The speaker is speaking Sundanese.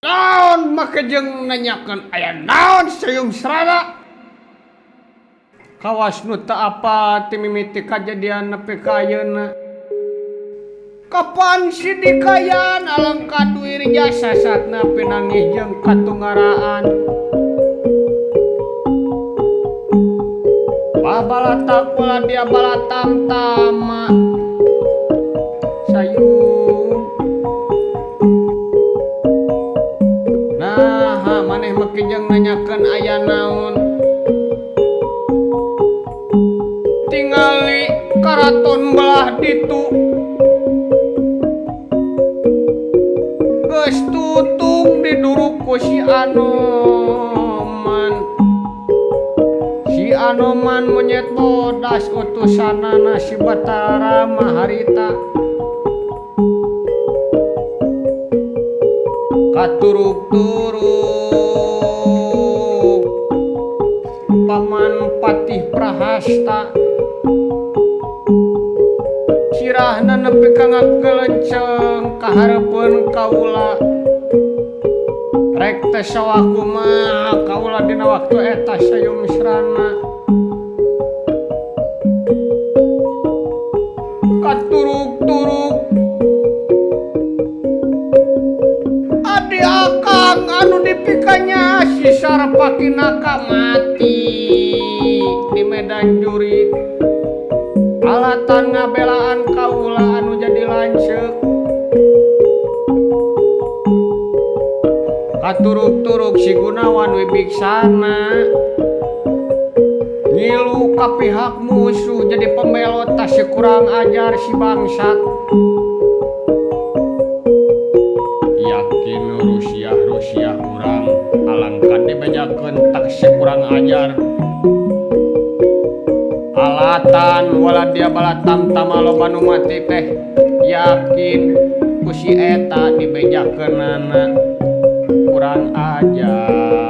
Naon make jeung nanyakeun aya naon sayum serana? Kawas nu teu apa ti mimiti kajadian nepi ka ayeuna. Kapan si dikayan alangka duir jasa satna pinangih jeung katungaraan. Babalatak pula dia balatam tama sayung. Nah, maneh make jeung nanyakeun aya naon. Tingali karaton belah ditu geus tutung diduruk ku si Anoman. Si Anoman monyet bodas utusanana si Batara Maharita. Katuruk-turuk Paman Patih Prahasta sirahna nepi ka ngagelenceng kahareupeun kaula. Rek teh sawah kumaha kaula dina waktu eta sayum misrana. Katuruk-turuk adi akang anu dipikanya si Sarpakinaka mati di medan jurit. Alatan ngabelaan kaula anu jadi lanceuk. Katuruk-turuk si Gunawan Wibiksana ngilu ka pihak musuh jadi pembelot tas si kurang ajar si bangsat. Yakin rusiah urang alangkah dibejakeun tak si kurang ajar. Alatan wala dia balatam tama loba nu mati teh yakin ku si eta dibejakeunana kurang ajar.